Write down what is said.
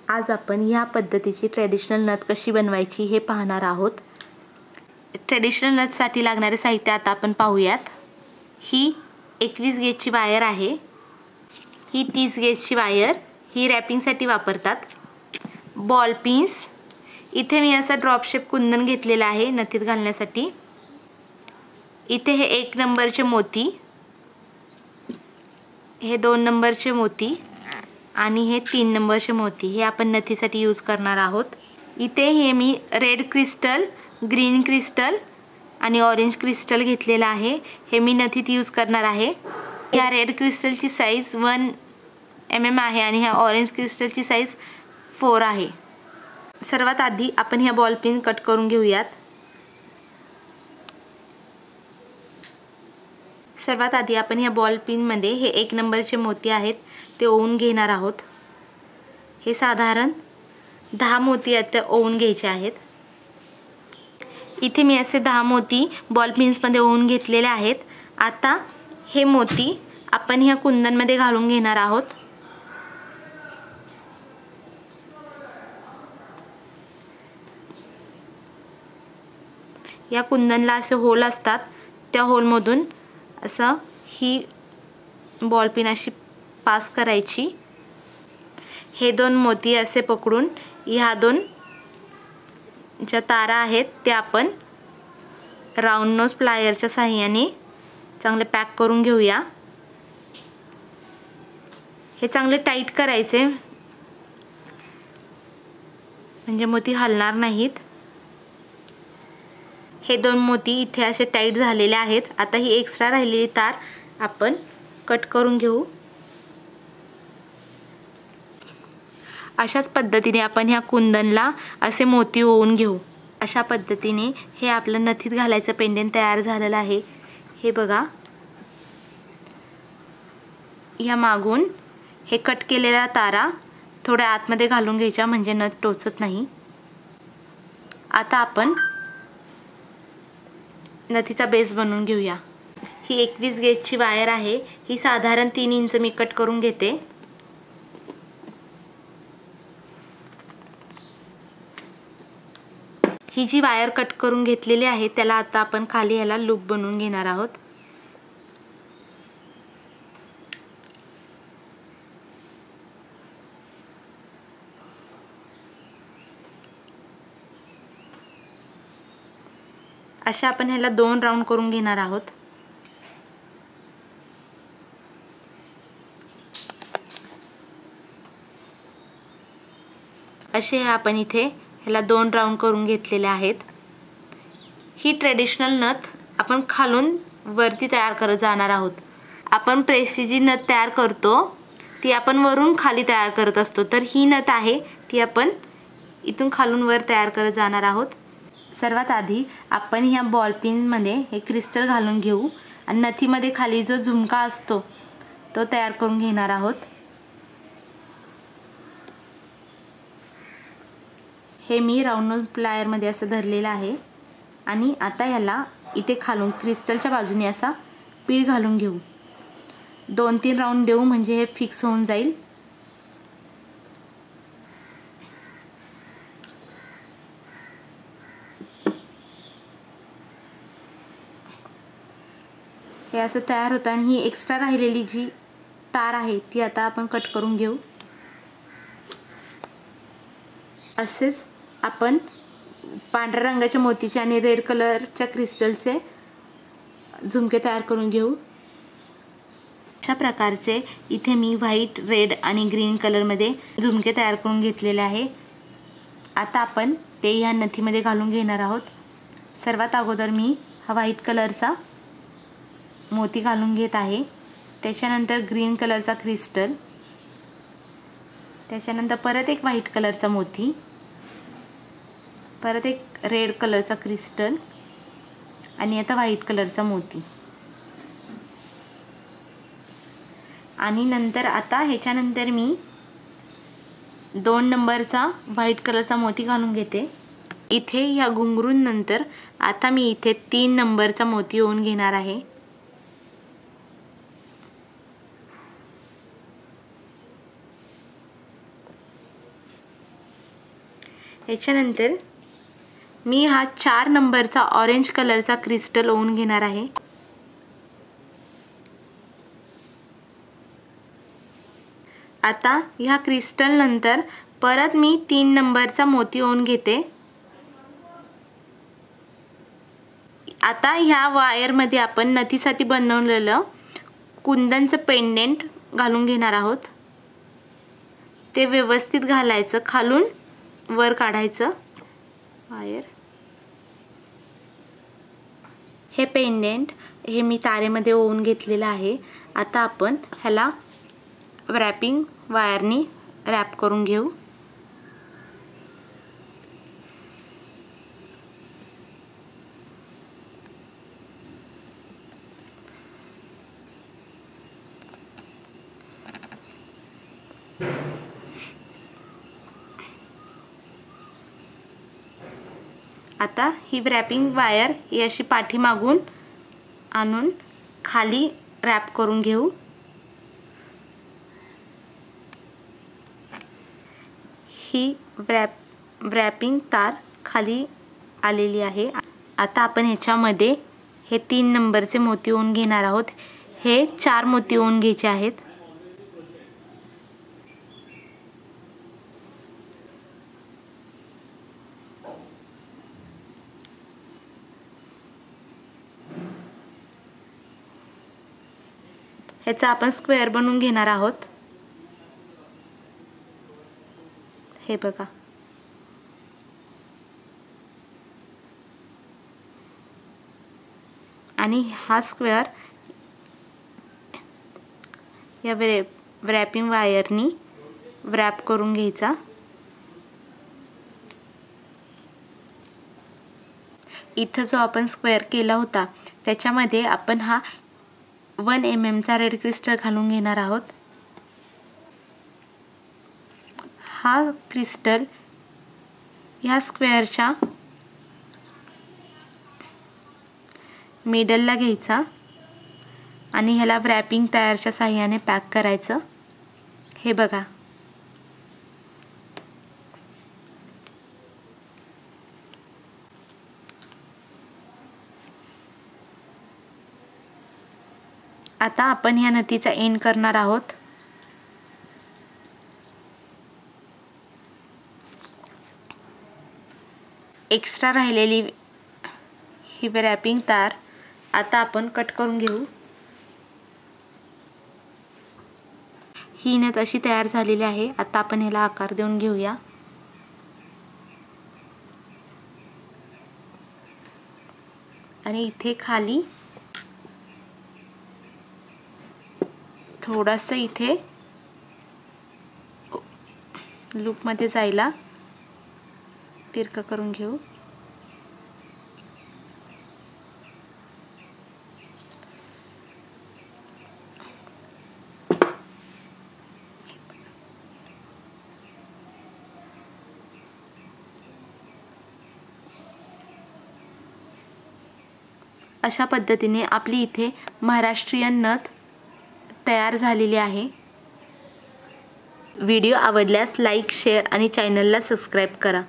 आज आपण ह्या पद्धतीची ट्रेडिशनल नथ कशी बनवायची हे पाहणार आहोत। ट्रेडिशनल नथसाठी लागणारे साहित्य आता आपण पाहूयात। ही 21 गेजची वायर आहे, ही 30 गेजची वायर, ही रॅपिंगसाठी वापरतात। बॉल पिन्स, इथे मी असा ड्रॉप शेप कुंदन घेतलेला आहे नथीत घालण्यासाठी। इथे हे 1 नंबरचे मोती, हे 2 नंबरचे मोती आणि हे 3 नंबरचे मोती, हे आपण नथीसाठी यूज करणार आहोत। इथे हे मी रेड क्रिस्टल, ग्रीन क्रिस्टल आणि ऑरेंज क्रिस्टल घेतलेला आहे, हे मी नथीत यूज करणार आहे। या रेड क्रिस्टलची साइज 1 mm आहे आणि ह्या ऑरेंज क्रिस्टलची साइज 4 आहे। सर्वात आधी आपण ह्या बॉल पिन कट करून घेऊयात। सर्वात आधी आपण ह्या बॉल पिन मध्ये हे 1 नंबरचे मोती आहेत ते ओवून घेणार आहोत। हे साधारण 10 मोती आता ओवून घ्यायचे आहेत। इथे मी असे 10 मोती बॉल पिन्स मध्ये ओवून घेतलेले आहेत। आता हे मोती आपण ह्या कुंदन मध्ये घालून घेणार आहोत। या कुंदनला असे होल असतात, त्या होल मधून असं ही बॉल पिन अशी पास करायची। हे 2 मोती असे पकडून ह्या 2 ज्या तारा आहेत त्या आपण राऊंड नोज प्लायरच्या सहाय्याने चांगले पॅक करून घेऊया। हे चांगले टाईट करायचे म्हणजे मोती हलणार नाहीत। हे 2 मोती इथे असे टाईट झालेले आहेत। आता ही एक्स्ट्रा राहिलेली तार आपण कट करून घेऊ। अशाच पद्धतीने आपण ह्या कुंदनला असे मोती ओवून घेऊ। अशा पद्धतीने हे आपलं नथीत घालायचं पेंडंट तयार झालेलं आहे। हे बघा, ह्या मागून हे कट केलेल्या तारा थोड्या आतमध्ये घालून घ्यायच्या म्हणजे नथ टोचत नाही। आता आपण नथीचा बेस बनवून घेऊया। ही 21 गेजची वायर आहे, ही साधारण 3 इंच मी कट करून घेते। ही जी वायर कट करून घेतलेली आहे त्याला आता आपण खाली ह्याला लूप बनवून घेणार आहोत। अशा आपण ह्याला 2 राऊंड करून घेणार आहोत। असे आपण इथे ह्याला 2 राऊंड करून घेतलेले आहेत। ही ट्रेडिशनल नथ आपण खालून वरती तयार करत जाणार आहोत। आपण प्रेसची जी नथ तयार करतो ती आपण वरून खाली तयार करत असतो, तर ही नथ आहे ती आपण इथून खालून वर तयार करत जाणार आहोत। सर्वात आधी आपण ह्या बॉल पिन मध्ये हे क्रिस्टल घालून घेऊ आणि नथीमध्ये खाली जो झुमका असतो तो तयार करून घेणार आहोत। हे मी राऊंड नोज प्लायर मध्ये असं धरलेलं आहे आणि आता ह्याला इथे खालून क्रिस्टलच्या बाजूने असा पीळ घालून घेऊ। 2-3 राऊंड देऊ म्हणजे हे फिक्स होऊन जाईल। हे असं तयार होतं आणि ही एक्स्ट्रा राहिलेली जी तार आहे ती आता आपण कट करून घेऊ। असेच आपण पांढऱ्या रंगाच्या मोतीचे आणि रेड कलरच्या क्रिस्टलचे झुमके तयार करून घेऊ। अशा प्रकारचे इथे मी व्हाईट, रेड आणि ग्रीन कलर मध्ये झुमके तयार करून घेतलेले आहे। आता आपण ते ह्या नथीमध्ये घालून घेणार आहोत। सर्वात अगोदर मी हा व्हाईट कलरचा मोती घालून घेत आहे, त्याच्यानंतर ग्रीन कलरचा क्रिस्टल, त्याच्यानंतर परत एक व्हाईट कलरचा मोती, परत एक रेड कलरचा क्रिस्टल आणि आता व्हाईट कलरचा मोती आणि नंतर आता ह्याच्यानंतर मी 2 नंबरचा व्हाईट कलरचा मोती घालून घेते। इथे ह्या घुंगरून नंतर आता मी इथे 3 नंबरचा मोती ओवून घेणार आहे। याच्यानंतर मी हा 4 नंबरचा ऑरेंज कलरचा क्रिस्टल ओवून घेणार आहे। आता ह्या क्रिस्टल नंतर परत मी 3 नंबरचा मोती ओवून घेते। आता ह्या वायर मध्ये आपण नथीसाठी बनवलेलं कुंदनचं पेंडेंट घालून घेणार आहोत। ते व्यवस्थित घालायचं, खालून वर काढायचं वायर। हे पेंडेंट हे मी तारेमध्ये ओवून घेतलेलं आहे। आता आपण ह्याला रॅपिंग वायरनी रॅप करून घेऊ। आता ही रॅपिंग वायर ही अशी पाठीमागून आणून खाली रॅप करून घेऊ। ही रॅपिंग तार खाली आलेली आहे। आता आपण ह्याच्यामध्ये हे 3 नंबरचे मोती ओवून घेणार आहोत। हे 4 मोती ओवून घ्यायचे आहेत। ह्याचा आपण स्क्वेअर बनवून घेणार आहोत। हे बघा, आणि हा स्क्वेअर या रॅपिंग वायरनी रॅप करून घ्यायचा। इथं जो आपण स्क्वेअर केला होता त्याच्यामध्ये आपण हा 1 mm चा रेड क्रिस्टल घालून घेणार आहोत। हा क्रिस्टल ह्या स्क्वेअरच्या मिडलला घ्यायचा आणि ह्याला रॅपिंग तारच्या साहाय्याने पॅक करायचं। हे बघा, आता आपण ह्या नथीचा एंड करणार आहोत। एक्स्ट्रा राहिलेली ही रॅपिंग तार आता आपण कट करून घेऊ। ही नथ अशी तयार झालेली आहे। आता आपण ह्याला आकार देऊन घेऊया। आणि इथे खाली थोडंसं इथे लूप मध्ये जायला तिरकं करून घेऊ। अशा पद्धतीने आपली इथे महाराष्ट्रीयन नथ तयार झालेली आहे। व्हिडिओ आवडल्यास लाईक, शेअर आणि चॅनलला सबस्क्राईब करा।